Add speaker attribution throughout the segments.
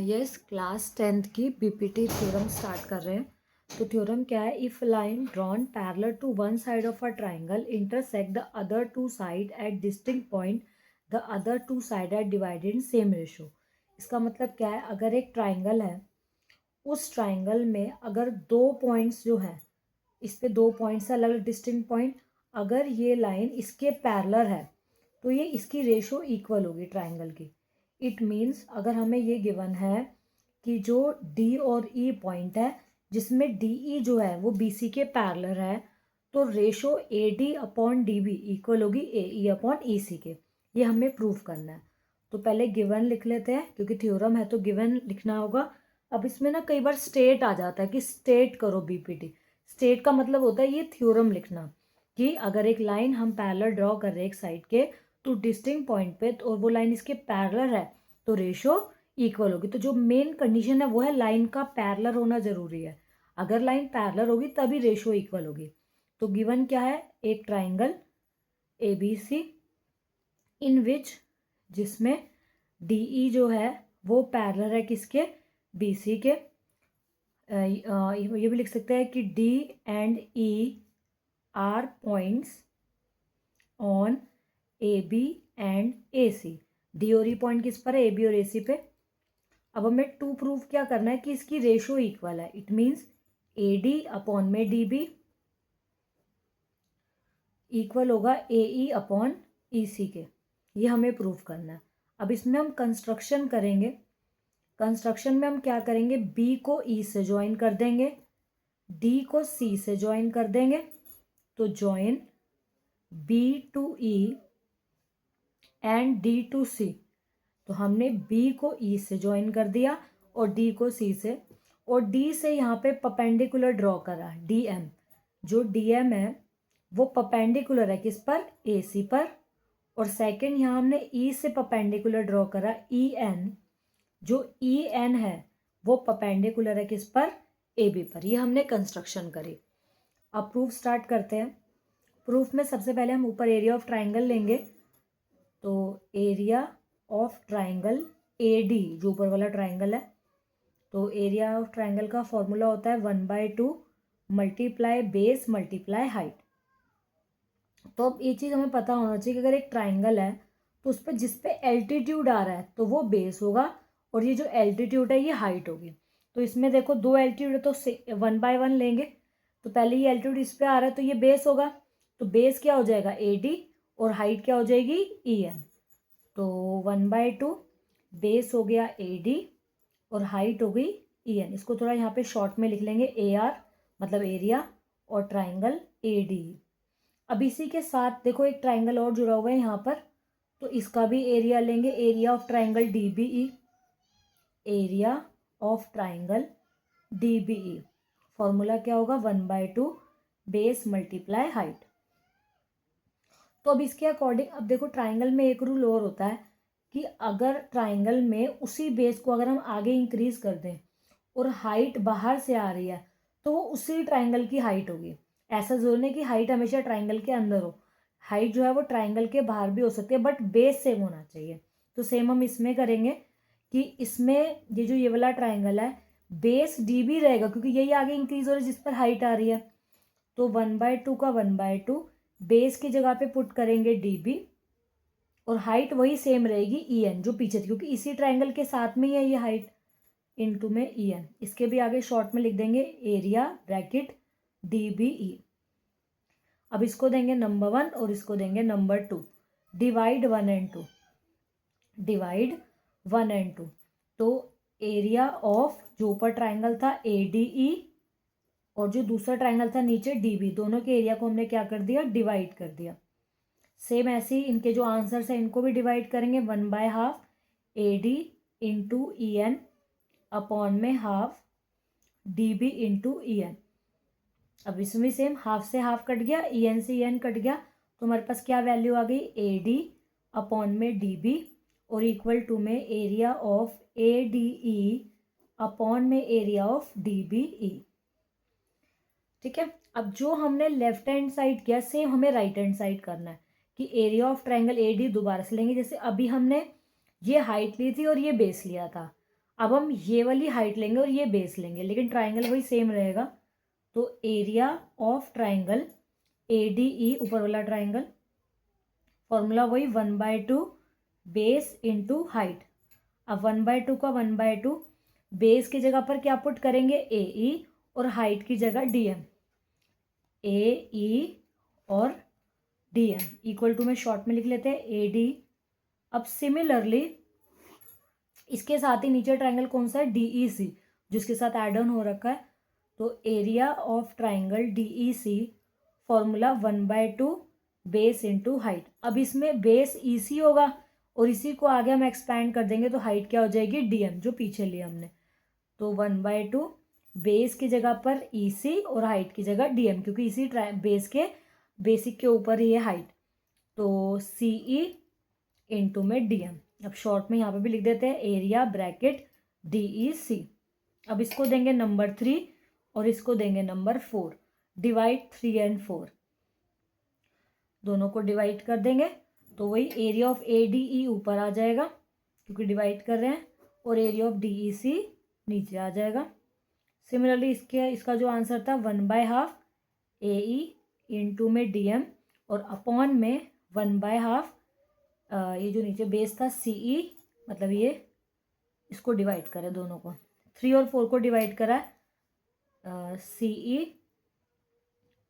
Speaker 1: Yes class 10th की BPT theorem start कर रहे हैं। तो थ्योरम क्या है? If line drawn parallel to one side of a triangle intersect the other two side at distinct point, the other two side are divided in same ratio. इसका मतलब क्या है? अगर एक ट्राइंगल है, उस ट्राइंगल में अगर दो पॉइंट्स जो है, इस पे दो पॉइंट्स अलग डिस्टिंक्ट पॉइंट, अगर ये लाइन इसके पैरेलल है तो ये इसकी रेशो इक्वल होगी ट्राइंगल की। इट मीन्स अगर हमें ये गिवन है कि जो डी और ई पॉइंट है जिसमें डी ई जो है वो बी सी के पैरेलल है, तो ratio A D upon D B equal होगी ए ई अपॉन ई सी के। ये हमें प्रूफ करना है। तो पहले गिवन लिख लेते हैं, क्योंकि थ्योरम है तो गिवन लिखना होगा। अब इसमें ना कई बार स्टेट आ जाता है कि स्टेट करो बीपीटी। स्टेट का मतलब होता है ये थ्योरम लिखना, कि अगर एक लाइन हम पैरेलल ड्रॉ कर रहे हैं एक साइड के तो डिस्टिंक्ट पॉइंट पे, और वो लाइन इसके पैरेलल है तो रेशो इक्वल होगी। तो जो मेन कंडीशन है वो है लाइन का पैरेलल होना जरूरी है। अगर लाइन पैरेलल होगी तभी रेशो इक्वल होगी। तो गिवन क्या है? एक ट्राइंगल ए बी सी इन विच, जिसमें डी ई जो है वो पैरेलल है किसके? बी सी के। ये भी लिख सकते हैं कि D and E are points on A B and A C. D और ई पॉइंट किस पर है? ए बी और ए सी पे। अब हमें टू प्रूफ क्या करना है कि इसकी रेशो इक्वल है। It means A D upon में डी बी इक्वल होगा ए ई अपॉन ई सी के। ये हमें प्रूफ करना है। अब इसमें हम कंस्ट्रक्शन करेंगे। कंस्ट्रक्शन में हम क्या करेंगे? बी को ई से ज्वाइन कर देंगे, डी को सी से ज्वाइन कर देंगे। तो join b to e and d to c. तो हमने बी को ई से ज्वाइन कर दिया और डी को सी से, और डी से यहाँ पे परपेंडिकुलर ड्रॉ करा डी एम। जो डी एम है वो परपेंडिकुलर है किस पर? ए सी पर। और सेकंड यहाँ हमने ई से परपेंडिकुलर ड्रॉ करा ई एन। जो ई एन है वो परपेंडिकुलर है किस पर? ए बी पर। ये हमने कंस्ट्रक्शन करी। अब प्रूफ स्टार्ट करते हैं। प्रूफ में सबसे पहले हम ऊपर एरिया ऑफ ट्राइंगल लेंगे। तो area of triangle a D, जो ऊपर वाला ट्राइंगल है, तो एरिया ऑफ ट्राइंगल का फॉर्मूला होता है 1/2 मल्टीप्लाई बेस मल्टीप्लाई हाइट। तो अब ये चीज़ हमें पता होना चाहिए कि अगर एक ट्राइंगल है तो उस पर जिस पे एल्टीट्यूड आ रहा है तो वो बेस होगा, और ये जो एल्टीट्यूड है ये हाइट होगी। तो इसमें देखो दो एल्टीट्यूड है तो 1/1 लेंगे। तो पहले ये एल्टीट्यूड इस पे आ रहा है तो ये बेस होगा। तो बेस क्या हो जाएगा? ए डी, और हाइट क्या हो जाएगी? E N. तो 1/2 बेस हो गया ए डी और हाइट हो गई ई एन। इसको थोड़ा यहाँ पे शॉर्ट में लिख लेंगे ए आर, मतलब एरिया, और ट्राइंगल ए डी। अब इसी के साथ देखो एक ट्राइंगल और जुड़ा हुआ है यहाँ पर, तो इसका भी एरिया लेंगे। Area of triangle D B E, area of triangle D B E. Formula क्या होगा? 1/2 बेस मल्टीप्लाई हाइट। तो अब इसके अकॉर्डिंग, अब देखो ट्राइंगल में एक रूल और होता है कि अगर ट्राइंगल में उसी बेस को अगर हम आगे इंक्रीज कर दें और हाइट बाहर से आ रही है तो वो उसी ट्राइंगल की हाइट होगी। ऐसा जरूर नहीं कि हाइट हमेशा ट्राइंगल के अंदर हो। हाइट जो है वो ट्राइंगल के बाहर भी हो सकती है, बट बेस सेम होना चाहिए। तो सेम हम इसमें करेंगे कि इसमें ये जो ये वाला ट्राइंगल है बेस डी बी रहेगा, क्योंकि यही आगे इंक्रीज हो रही है जिस पर हाइट आ रही है। तो 1/2 का 1/2 बेस की जगह पे पुट करेंगे डी बी, और हाइट वही सेम रहेगी ई एन जो पीछे थी, क्योंकि इसी ट्राइंगल के साथ में ही है ये हाइट, इनटू में ई एन। इसके भी आगे शॉर्ट में लिख देंगे area bracket D B E. अब इसको देंगे नंबर 1 और इसको देंगे number 2। Divide 1 and 2, divide 1 and 2। तो एरिया ऑफ जो ऊपर ट्राइंगल था ए डी ई और जो दूसरा ट्राइंगल था नीचे डी बी, दोनों के एरिया को हमने क्या कर दिया? डिवाइड कर दिया। सेम ऐसे ही इनके जो आंसर्स हैं इनको भी डिवाइड करेंगे। 1/2 a d into e n upon में half d b into e n. अब इसमें सेम हाफ से हाफ कट गया, ई एन से ई एन कट गया, तो हमारे पास क्या वैल्यू आ गई? ए डी अपॉन में डी बी और इक्वल टू में area of a d e upon में area of d B e. ठीक है। अब जो हमने लेफ्ट हैंड साइड किया सेम हमें राइट हैंड साइड करना है, कि area of triangle a d दोबारा से लेंगे। जैसे अभी हमने ये हाइट ली थी और ये बेस लिया था, अब हम ये वाली हाइट लेंगे और ये बेस लेंगे, लेकिन ट्राइंगल वही सेम रहेगा। तो एरिया ऑफ ट्राइंगल ADE, ऊपर वाला ट्राइंगल, फॉर्मूला वही 1/2 बेस इंटू हाइट। अब 1/2 का 1/2 बेस की जगह पर क्या पुट करेंगे, AE, और हाइट की जगह DM। AE और DM इक्वल टू में शॉर्ट में लिख लेते हैं AD। अब सिमिलरली इसके साथ ही नीचे ट्राइंगल कौन सा है, DEC, जिसके साथ एड ऑन हो रखा है। तो area of triangle DEC, formula 1/2 base into height. अब इसमें बेस EC होगा और इसी को आगे हम एक्सपैंड कर देंगे तो हाइट क्या हो जाएगी, DM, जो पीछे लिया हमने। तो 1/2 बेस की जगह पर EC और हाइट की जगह DM, क्योंकि इसी बेस के बेसिक के ऊपर ही है हाइट। तो CE इंटू में DM। अब शॉर्ट में यहाँ पे भी लिख देते हैं एरिया ब्रैकेट DEC। अब इसको देंगे नंबर 3 और इसको देंगे नंबर 4। डिवाइड 3 और 4, दोनों को डिवाइड कर देंगे तो वही एरिया ऑफ ADE ऊपर आ जाएगा क्योंकि डिवाइड कर रहे हैं, और एरिया ऑफ DEC नीचे आ जाएगा। सिमिलरली इसका जो आंसर था 1/2 AE इंटू में DM और अपॉन में 1/2 ये जो नीचे बेस था CE, मतलब ये इसको डिवाइड करें दोनों को, 3 और 4 को डिवाइड करा CE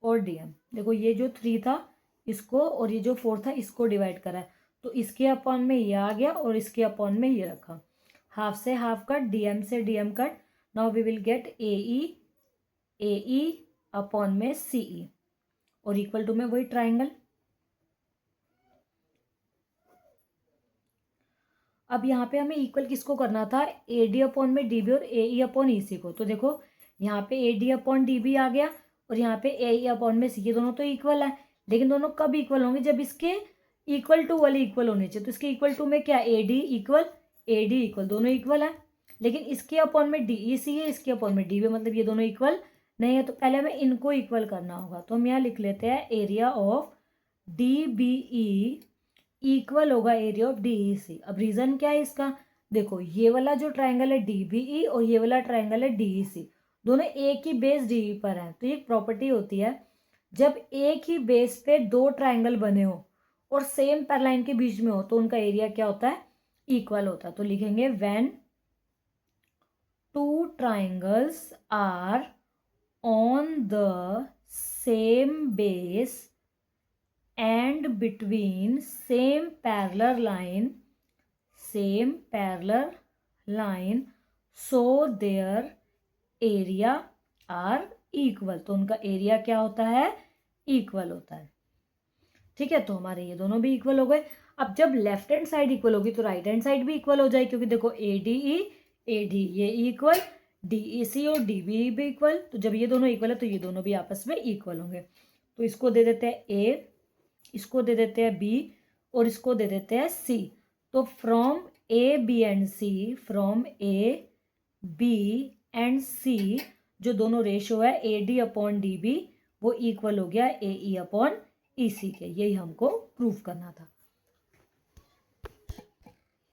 Speaker 1: और DM। देखो ये जो 3 था इसको और ये जो 4 था इसको डिवाइड करा है, तो इसके अपॉन में ये आ गया और इसके अपॉन में ये रखा। हाफ से हाफ कट, DM से DM cut. Now we will get AE upon में CE और इक्वल टू में वही ट्राइंगल। अब यहाँ पे हमें इक्वल किसको करना था, AD अपॉन में DB और AE अपॉन EC को। तो देखो यहाँ पे AD अपॉन DB आ गया और यहाँ पे AE अपॉन में C, ये दोनों तो इक्वल है, लेकिन दोनों कब इक्वल होंगे, जब इसके इक्वल टू वाले इक्वल होने चाहिए। तो इसके इक्वल टू में क्या, AD इक्वल AD इक्वल, दोनों इक्वल है, लेकिन इसके अपॉन में DEC है, इसके अपॉन में DB, मतलब ये दोनों इक्वल नहीं है। तो पहले हमें इनको इक्वल करना होगा, तो हम यहाँ लिख लेते हैं एरिया ऑफ DBE इक्वल होगा एरिया ऑफ DEC। अब रीजन क्या है इसका, देखो ये वाला जो ट्राइंगल है DBE और ये वाला ट्राइंगल है DEC, दोनों एक ही बेस DE पर है। तो ये एक प्रॉपर्टी होती है, जब एक ही बेस पे दो ट्राइंगल बने हो और सेम पैरलाइन के बीच में हो तो उनका एरिया क्या होता है, इक्वल होता है। तो लिखेंगे when two triangles are on the same base and between same parallel line so their area are equal। तो उनका एरिया क्या होता है, इक्वल होता है। ठीक है, तो हमारे ये दोनों भी इक्वल हो गए। अब जब लेफ्ट हैंड साइड इक्वल होगी तो राइट हैंड साइड भी इक्वल हो जाए, क्योंकि देखो AD ये इक्वल, DEC और DB भी इक्वल। तो जब ये दोनों इक्वल है तो ये दोनों भी आपस में इक्वल होंगे। तो इसको दे देते हैं A, इसको दे देते हैं B और इसको दे देते हैं C। तो from A, B and C, from A, B and C जो दोनों रेशो है AD अपॉन DB वो इक्वल हो गया AE अपॉन EC के। यही हमको प्रूव करना था।